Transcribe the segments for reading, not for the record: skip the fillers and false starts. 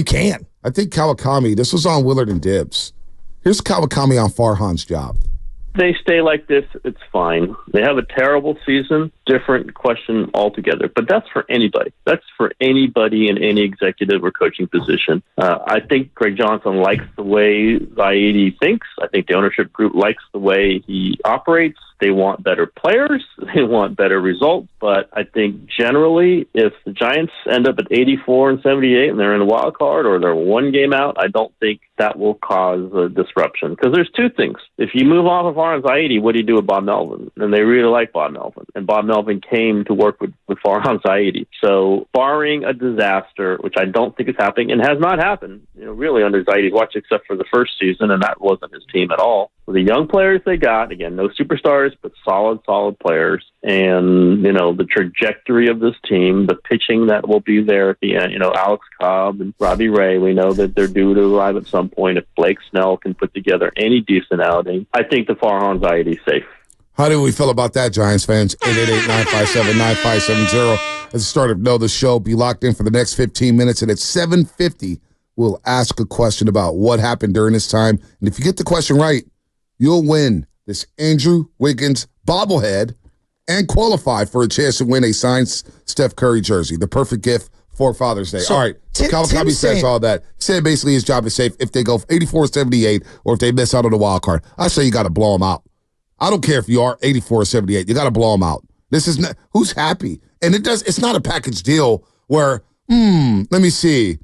You can. I think Kawakami, this was on Willard and Dibbs. Here's Kawakami on Farhan's job. They stay like this, it's fine. They have a terrible season, different question altogether. But that's for anybody. That's for anybody in any executive or coaching position. I think Greg Johnson likes the way Zaidi thinks. I think the ownership group likes the way he operates. They want better players. They want better results. But I think generally, if the Giants end up at 84 and 78 and they're in a wild card or they're one game out, I don't think that will cause a disruption. Because there's two things. If you move off of Farhan Zaidi, what do you do with Bob Melvin? And they really like Bob Melvin. And Bob Melvin came to work with Farhan Zaidi. So barring a disaster, which I don't think is happening and has not happened, really under Zaidi's watch, except for the first season, and that wasn't his team at all. With the young players they got, again, no superstars, but solid players. And, the trajectory of this team, the pitching that will be there at the end, Alex Cobb and Robbie Ray, we know that they're due to arrive at some point. If Blake Snell can put together any decent outing, I think the Farhan Zaidi is safe. How do we feel about that, Giants fans? 888-957-9570. At the start of Know the Show, be locked in for the next 15 minutes, and at 7:50, we'll ask a question about what happened during this time. And if you get the question right, you'll win this Andrew Wiggins bobblehead and qualify for a chance to win a signed Steph Curry jersey, the perfect gift for Father's Day. So, all right, Kawakami says all that. He said basically his job is safe if they go 84-78 or if they miss out on the wild card. I say you got to blow them out. I don't care if you are 84-78. You got to blow them out. This is not, who's happy? And it's not a package deal where, let me see.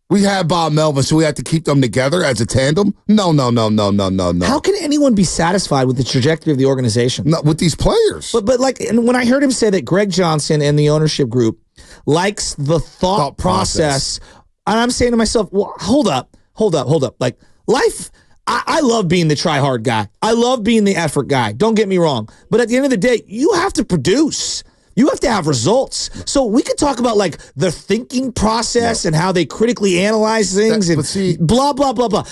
We have Bob Melvin, so we have to keep them together as a tandem? No. How can anyone be satisfied with the trajectory of the organization? Not with these players. But and when I heard him say that Greg Johnson and the ownership group likes the thought process, and I'm saying to myself, well, hold up. Like, life, I love being the try-hard guy. I love being the effort guy. Don't get me wrong. But at the end of the day, you have to produce. You have to have results. So we could talk about like the thinking process and how they critically analyze things and blah, blah, blah, blah.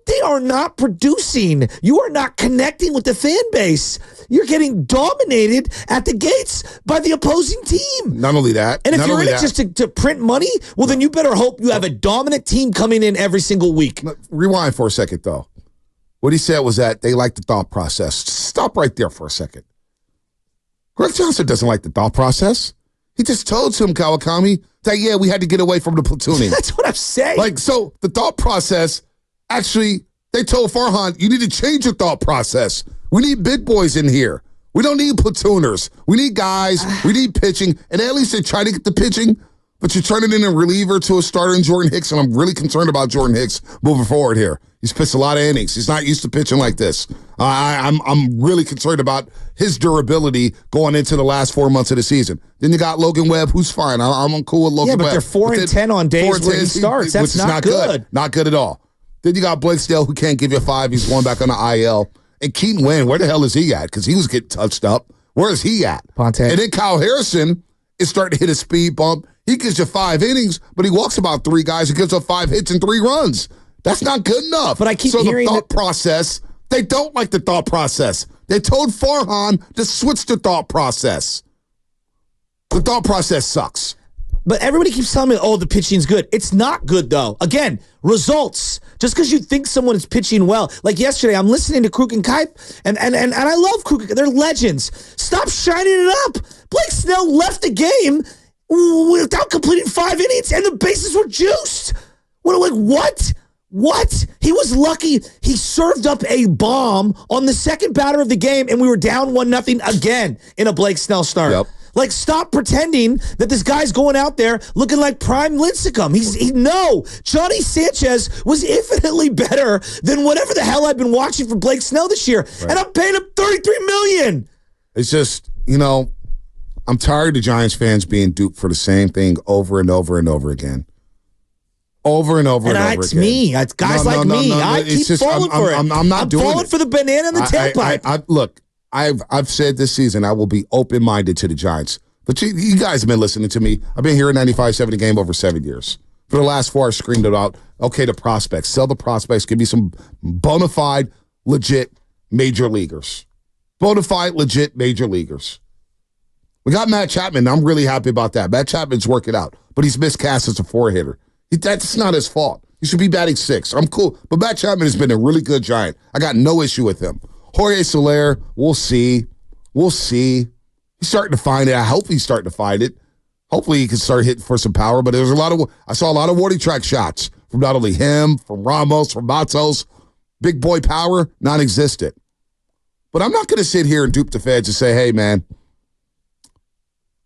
They are not producing. You are not connecting with the fan base. You're getting dominated at the gates by the opposing team. Not only that. And if you're in it just to print money, well, then you better hope you have a dominant team coming in every single week. Rewind for a second, though. What he said was that they like the thought process. Stop right there for a second. Greg Johnson doesn't like the thought process. He just told him, Kawakami, that, we had to get away from the platooning. That's what I'm saying. Like, so the thought process, actually, they told Farhan, you need to change your thought process. We need big boys in here. We don't need platooners. We need guys. We need pitching. And at least they try to get the pitching, but you're turning in a reliever to a starter in Jordan Hicks, and I'm really concerned about Jordan Hicks moving forward here. He's pitched a lot of innings. He's not used to pitching like this. I'm really concerned about his durability going into the last 4 months of the season. Then you got Logan Webb, who's fine. I'm cool with Logan Webb. Yeah, but they're 4-10 on days where he starts. That's not good. Not good at all. Then you got Blake Snell, who can't give you a 5. He's going back on the IL. And Keaton Wynn, where the hell is he at? Because he was getting touched up. Where is he at? Ponte. And then Kyle Harrison is starting to hit a speed bump. He gives you 5 innings, but he walks about 3 guys. He gives up 5 hits and 3 runs. That's not good enough. But I keep hearing the thought process, they don't like the thought process. They told Farhan to switch the thought process. The thought process sucks. But everybody keeps telling me, the pitching's good. It's not good, though. Again, results. Just because you think someone is pitching well. Like yesterday, I'm listening to Kruk and Kipe, and I love Kruk. They're legends. Stop shining it up. Blake Snell left the game without completing 5 innings, and the bases were juiced. What? He was lucky he served up a bomb on the second batter of the game, and we were down 1-0 again in a Blake Snell start. Yep. Like, stop pretending that this guy's going out there looking like prime Lincecum. No, Johnny Sanchez was infinitely better than whatever the hell I've been watching from Blake Snell this year, and I'm paying him $33 million. It's just, I'm tired of Giants fans being duped for the same thing over and over and over again. Over and over and over again. It's me. It's guys like me. I keep falling for it. I'm not doing it. I'm falling for the banana and the tailpipe. Look, I've said this season I will be open-minded to the Giants. But you guys have been listening to me. I've been here at 95.7 Game over 7 years. For the last 4, I screamed about, the prospects. Sell the prospects. Give me some bona fide, legit major leaguers. Bona fide, legit major leaguers. We got Matt Chapman. I'm really happy about that. Matt Chapman's working out. But he's miscast as a 4-hitter. That's not his fault. He should be batting 6. I'm cool. But Matt Chapman has been a really good Giant. I got no issue with him. Jorge Soler, we'll see. We'll see. He's starting to find it. I hope he's starting to find it. Hopefully he can start hitting for some power. But I saw a lot of warning track shots from not only him, from Ramos, from Matos. Big boy power, non-existent. But I'm not going to sit here and dupe the feds and say, hey, man,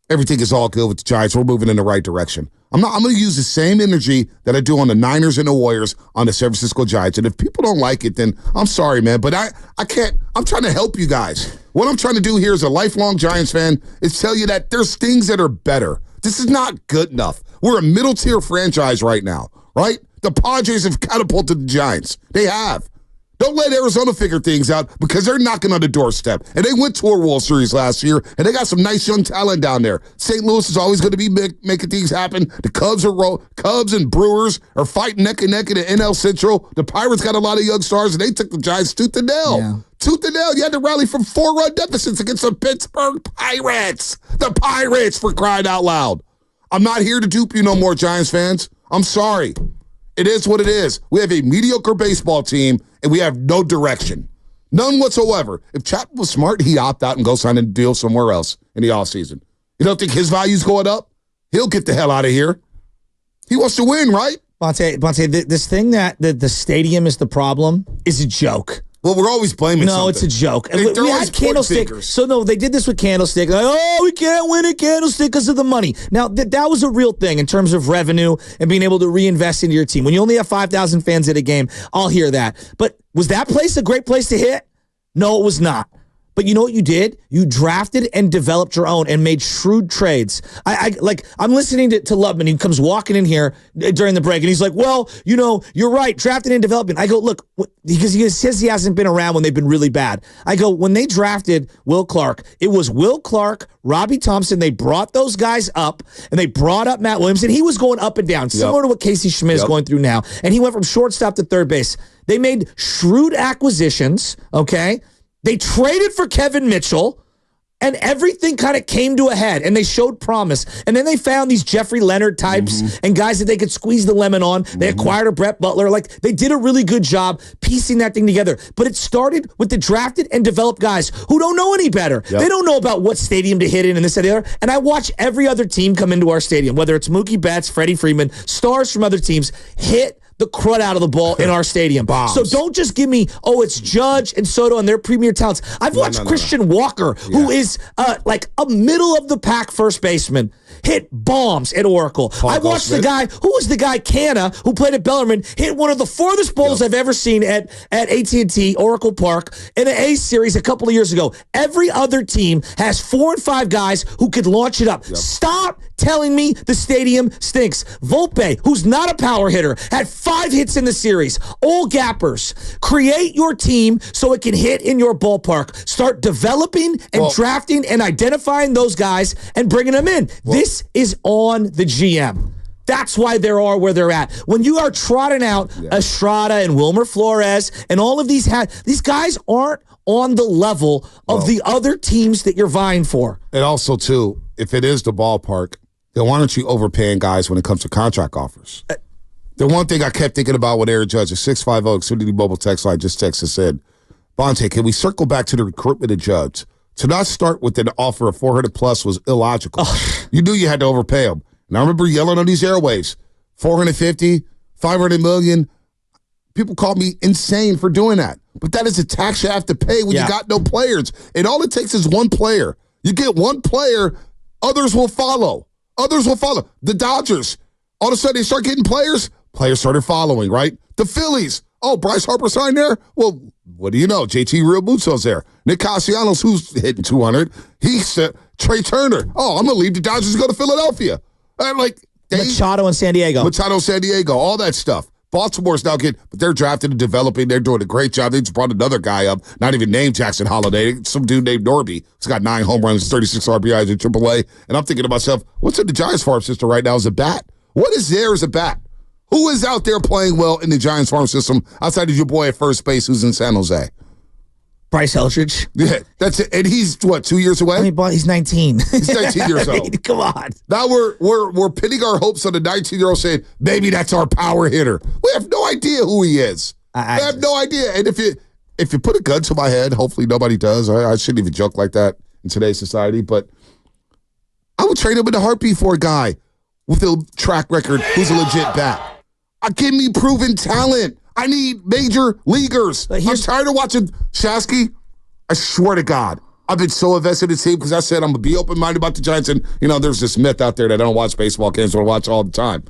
everything is all good with the Giants. We're moving in the right direction. I'm going to use the same energy that I do on the Niners and the Warriors on the San Francisco Giants. And if people don't like it, then I'm sorry, man. But I can't. I'm trying to help you guys. What I'm trying to do here as a lifelong Giants fan is tell you that there's things that are better. This is not good enough. We're a middle-tier franchise right now, right? The Padres have catapulted the Giants. They have. Don't let Arizona figure things out because they're knocking on the doorstep. And they went to a World Series last year, and they got some nice young talent down there. St. Louis is always going to be making things happen. The Cubs and Brewers are fighting neck and neck in the NL Central. The Pirates got a lot of young stars, and they took the Giants tooth and nail. Yeah. Tooth and nail. You had to rally from 4-run deficits against the Pittsburgh Pirates. The Pirates, for crying out loud. I'm not here to dupe you no more, Giants fans. I'm sorry. It is what it is. We have a mediocre baseball team, and we have no direction. None whatsoever. If Chapman was smart, he'd opt out and go sign a deal somewhere else in the offseason. You don't think his value's going up? He'll get the hell out of here. He wants to win, right? Bonte, this thing that the stadium is the problem is a joke. Well, we're always blaming something. No, it's a joke. They're we had Candlestick. So, no, they did this with Candlestick. Like, oh, we can't win at Candlestick because of the money. Now, that was a real thing in terms of revenue and being able to reinvest into your team. When you only have 5,000 fans at a game, I'll hear that. But was that place a great place to hit? No, it was not. But you know what you did? You drafted and developed your own and made shrewd trades. I'm listening to Lubman. He comes walking in here during the break, and he's like, well, you're right, drafting and developing. I go, look, because he says he hasn't been around when they've been really bad. I go, when they drafted Will Clark, it was Will Clark, Robbie Thompson. They brought those guys up, and they brought up Matt Williams, and he was going up and down, similar to what Casey Schmidt is going through now. And he went from shortstop to third base. They made shrewd acquisitions, okay? They traded for Kevin Mitchell, and everything kind of came to a head, and they showed promise. And then they found these Jeffrey Leonard types and guys that they could squeeze the lemon on. They acquired a Brett Butler. Like, they did a really good job piecing that thing together. But it started with the drafted and developed guys who don't know any better. Yep. They don't know about what stadium to hit in and this and the other. And I watch every other team come into our stadium, whether it's Mookie Betts, Freddie Freeman, stars from other teams, hit the crud out of the ball in our stadium. Bombs. So don't just give me, it's Judge and Soto and their premier talents. I've watched Christian Walker, who is like a middle-of-the-pack first baseman, hit bombs at Oracle. I watched the guy, who was the guy, Canna, who played at Bellarmine, hit one of the farthest balls I've ever seen at AT&T, Oracle Park, in an A series a couple of years ago. Every other team has 4 and 5 guys who could launch it up. Stop telling me the stadium stinks. Volpe, who's not a power hitter, had 5 hits in the series. All gappers. Create your team so it can hit in your ballpark. Start developing and drafting and identifying those guys and bringing them in. This is on the GM. That's why they are where they're at. When you are trotting out Estrada and Wilmer Flores and all of these guys aren't on the level of the other teams that you're vying for. And also, too, if it is the ballpark, then why aren't you overpaying guys when it comes to contract offers? The one thing I kept thinking about with Aaron Judge, a 650 Xfinity mobile text line just texted said, Bonte, can we circle back to the recruitment of Judge? To not start with an offer of 400 plus was illogical. You knew you had to overpay him. And I remember yelling on these airwaves, 450, 500 million. People called me insane for doing that. But that is a tax you have to pay when you got no players. And all it takes is one player. You get one player, others will follow. Others will follow. The Dodgers, all of a sudden they start getting players. Players started following, right? The Phillies. Oh, Bryce Harper signed there? Well, what do you know? JT Realmuto's there. Nick Castellanos, who's hitting 200. He said, Trey Turner. Oh, I'm going to leave the Dodgers and go to Philadelphia. Machado in San Diego. All that stuff. Baltimore's now but they're drafted and developing. They're doing a great job. They just brought another guy up, not even named Jackson Holiday. Some dude named Norby. He's got 9 home runs, 36 RBIs in AAA. And I'm thinking to myself, what's in the Giants farm system right now as a bat? What is there as a bat? Who is out there playing well in the Giants farm system outside of your boy at first base who's in San Jose? Bryce Eldridge. Yeah, that's it. And he's, what, 2 years away? I mean, but he's 19. He's 19 years old. I mean, come on. Now we're pinning our hopes on the 19-year-old saying, maybe that's our power hitter. We have no idea who he is. We have no idea. And if you put a gun to my head, hopefully nobody does. I shouldn't even joke like that in today's society, but I would trade him in a heartbeat for a guy with a track record who's a legit bat. Give me proven talent. I need major leaguers. I'm tired of watching Shasky. I swear to God, I've been so invested in the team because I said I'm going to be open-minded about the Giants. And, there's this myth out there that I don't watch baseball games or watch all the time.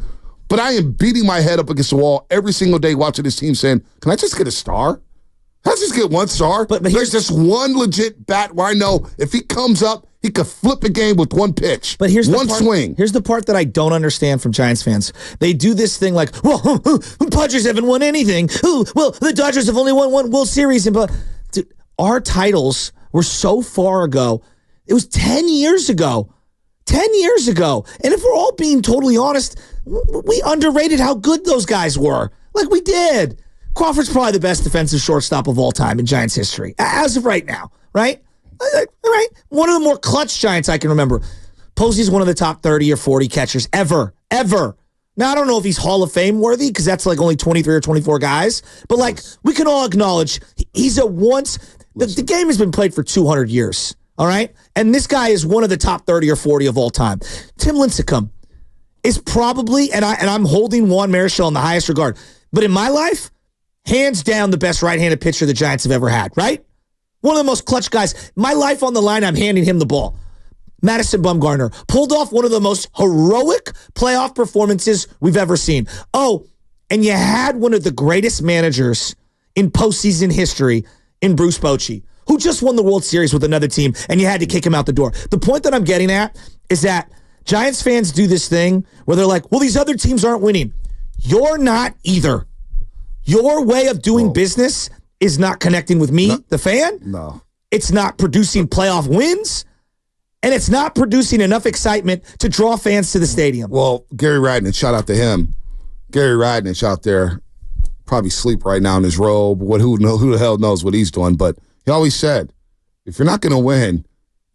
But I am beating my head up against the wall every single day watching this team saying, can I just get a star? Can I just get one star? But there's just one legit bat where I know if he comes up, he could flip the game with one pitch. But here's one swing. Here's the part that I don't understand from Giants fans. They do this thing like, well, Padres haven't won anything. Well, the Dodgers have only won one World Series. But dude, our titles were so far ago. It was 10 years ago. 10 years ago. And if we're all being totally honest, we underrated how good those guys were. Like we did. Crawford's probably the best defensive shortstop of all time in Giants history, as of right now, right? Right? One of the more clutch Giants I can remember. Posey's one of the top 30 or 40 catchers ever. Now, I don't know if he's Hall of Fame worthy because that's like only 23 or 24 guys. But like, we can all acknowledge he's a once. The game has been played for 200 years, all right? And this guy is one of the top 30 or 40 of all time. Tim Lincecum is probably, and I'm holding Juan Marichal in the highest regard, but in my life, hands down the best right-handed pitcher the Giants have ever had, right? One of the most clutch guys. My life on the line, I'm handing him the ball. Madison Bumgarner pulled off one of the most heroic playoff performances we've ever seen. Oh, and you had one of the greatest managers in postseason history in Bruce Bochy, who just won the World Series with another team, and you had to kick him out the door. The point that I'm getting at is that Giants fans do this thing where they're like, well, these other teams aren't winning. You're not either. Your way of doing business is not connecting with me, the fan. No. It's not producing playoff wins, and it's not producing enough excitement to draw fans to the stadium. Well, Gary Radnich, shout out to him. Gary Radnich out there, probably sleep right now in his robe. Who the hell knows what he's doing? But he always said, if you're not going to win,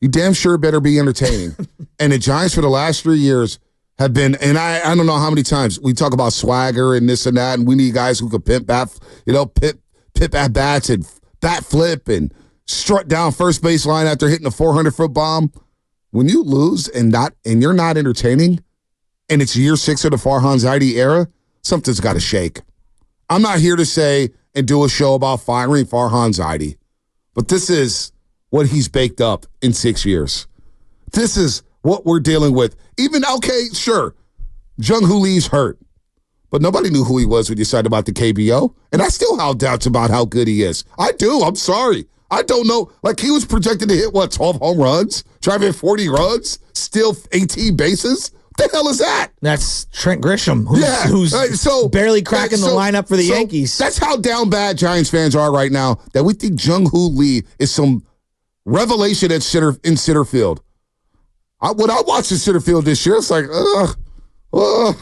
you damn sure better be entertaining. And the Giants for the last 3 years have been, and I don't know how many times we talk about swagger and this and that, and we need guys who could pimp at bats and bat flip and strut down first base line after hitting a 400-foot bomb. When you lose and you're not entertaining, and it's year 6 of the Farhan Zaidi era, something's got to shake. I'm not here to say and do a show about firing Farhan Zaidi, but this is what he's baked up in 6 years. This is what we're dealing with. Even, okay, sure, Jung-Hoo Lee's hurt, but nobody knew who he was when you said about the KBO, and I still have doubts about how good he is. I do. I'm sorry. I don't know. Like, he was projected to hit, 12 home runs, driving 40 runs, steal 18 bases? What the hell is that? That's Trent Grisham, who's barely cracking the lineup for the Yankees. That's how down bad Giants fans are right now, that we think Jung-Hoo Lee is some revelation in center field. When I watched the center field this year, it's like, I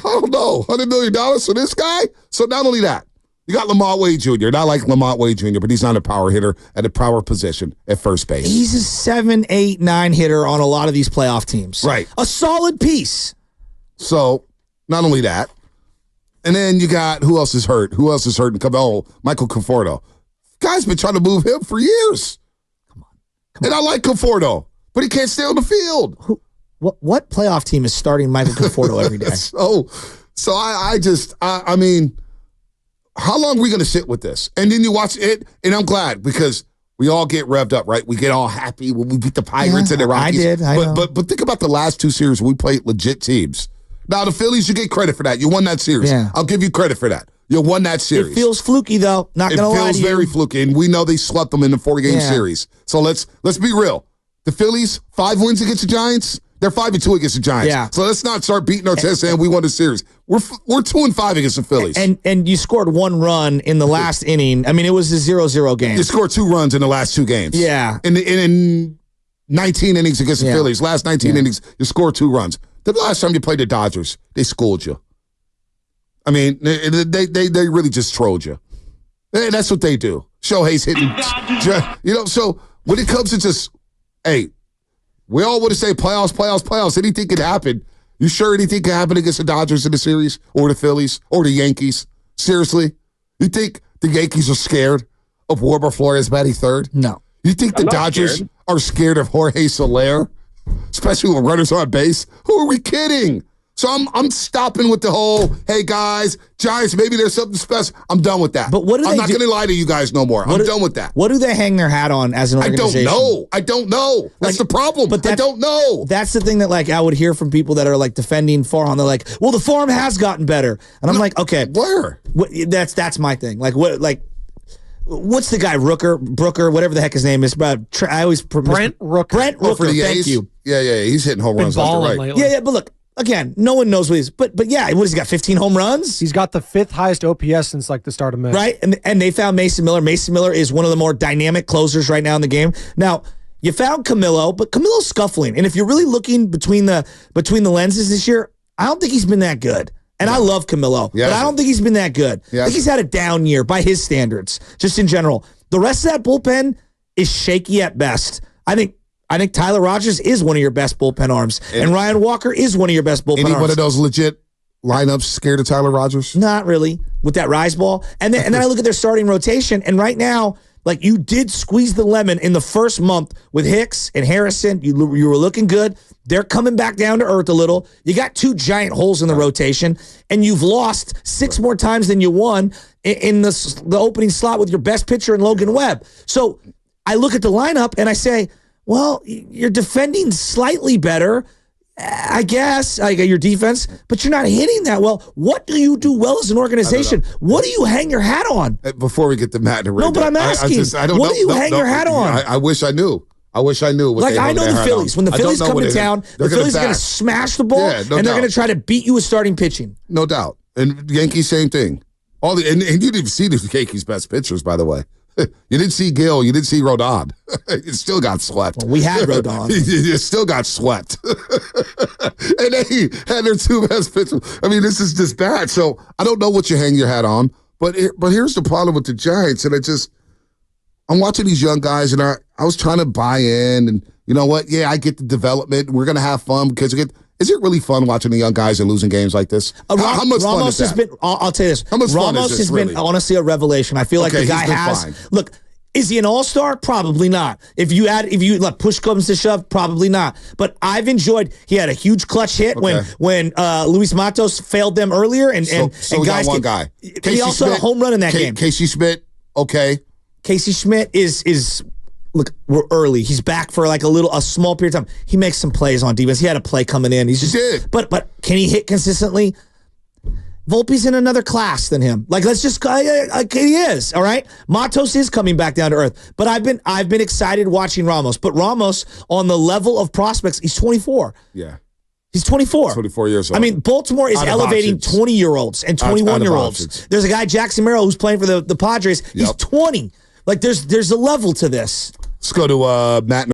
don't know, $100 million for this guy? So not only that, you got Lamont Wade Jr., not like Lamont Wade Jr., but he's not a power hitter at a power position at first base. He's a 7, 8, 9 hitter on a lot of these playoff teams. Right. A solid piece. So, not only that, and then you got, who else is hurt? Michael Conforto. Guy's been trying to move him for years. Come on. And I like Conforto, but he can't stay on the field. What playoff team is starting Michael Conforto every day? So I mean, how long are we going to sit with this? And then you watch it, and I'm glad because we all get revved up, right? We get all happy when we beat the Pirates and the Rockies. I know. But think about the last 2 series we played legit teams. Now, the Phillies, you get credit for that. You won that series. Yeah. I'll give you credit for that. You won that series. It feels fluky, though. Not going to lie to you. It feels very fluky, and we know they swept them in the 4-game series. So let's be real. The Phillies, 5 wins against the Giants. They're 5-2 against the Giants. Yeah. So let's not start beating our chest saying we won the series. We're 2-5 against the Phillies. And you scored 1 run in the last inning. I mean, it was a 0-0 game. You scored 2 runs in the last 2 games. Yeah. In 19 innings against the Phillies, last 19 innings, you scored 2 runs. The last time you played the Dodgers, they schooled you. I mean, they really just trolled you. And that's what they do. Shohei's hitting. So when it comes to just, hey, we all want to say playoffs. Anything can happen. You sure anything can happen against the Dodgers in the series or the Phillies or the Yankees? Seriously? You think the Yankees are scared of Wilmer Flores batting third? No. You think the Dodgers are scared of Jorge Soler, especially when runners are on base? Who are we kidding? So I'm stopping with the whole, hey guys, Giants, maybe there's something special. I'm done with that. But what do I'm not going to lie to you guys no more. I'm done with that. What do they hang their hat on as an organization? I don't know. That's the problem. But I don't know. That's the thing that I would hear from people that are defending Farhan. They're like, well, the farm has gotten better, and I'm like, okay, where? That's my thing. What's the guy Brooker, whatever the heck his name is? I always Brent Rooker. Brent Rooker. Thank you. Yeah, he's hitting home runs left and right. Lately. Yeah, but look. Again, no one knows what he's, but yeah, what has he got? 15 home runs? He's got the 5th highest OPS since the start of May. Right, and they found Mason Miller. Mason Miller is one of the more dynamic closers right now in the game. Now, you found Camilo, but Camilo's scuffling. And if you're really looking between the lenses this year, I don't think he's been that good. And I love Camilo, but I don't think he's been that good. I think he's had a down year by his standards, just in general. The rest of that bullpen is shaky at best. I think Tyler Rogers is one of your best bullpen arms, and Ryan Walker is one of your best bullpen arms. Any one of those legit lineups scared of Tyler Rogers? Not really, with that rise ball. And then I look at their starting rotation, and right now, you did squeeze the lemon in the first month with Hicks and Harrison. You were looking good. They're coming back down to earth a little. You got 2 giant holes in the rotation, and you've lost 6 more times than you won in the opening slot with your best pitcher in Logan Webb. So I look at the lineup, and I say, well, you're defending slightly better, I guess, your defense, but you're not hitting that well. What do you do well as an organization? What do you hang your hat on? Before we get to Matt and Rick. No, but I'm asking, what do you hang your hat on? I wish I knew. I wish I knew. I know the Phillies. When the Phillies come to town, the Phillies are going to smash the ball, and they're going to try to beat you with starting pitching. No doubt. And Yankees, same thing. And you didn't see the Yankees' best pitchers, by the way. You didn't see Gil. You didn't see Rodon. You still got swept. Well, we had Rodon. You still got swept. And they had their 2 best pitchers. I mean, this is just bad. So I don't know what you hang your hat on. But here's the problem with the Giants. And I'm watching these young guys, and I was trying to buy in. And you know what? Yeah, I get the development. We're going to have fun because is it really fun watching the young guys and losing games like this? How much fun is that? I'll tell you this. How much fun Ramos is this, has been honestly a revelation. I feel like the guy has. Fine. Look, is he an all-star? Probably not. If you let push comes to shove, probably not. But I've enjoyed. He had a huge clutch hit when Luis Matos failed them earlier, and we guys. Got one guy. He also had a home run in that game. Casey Schmidt. Okay. Casey Schmidt is. Look, we're early. He's back for a small period of time. He makes some plays on defense. He had a play coming in. He did. But can he hit consistently? Volpe's in another class than him. Let's just he is, all right? Matos is coming back down to earth. But I've been excited watching Ramos. But Ramos, on the level of prospects, he's 24. Yeah. He's 24. 24 years old. I mean, Baltimore is elevating 20-year-olds and 21-year-olds. There's a guy, Jackson Merrill, who's playing for the Padres. He's 20. There's a level to this. Let's go to Matt.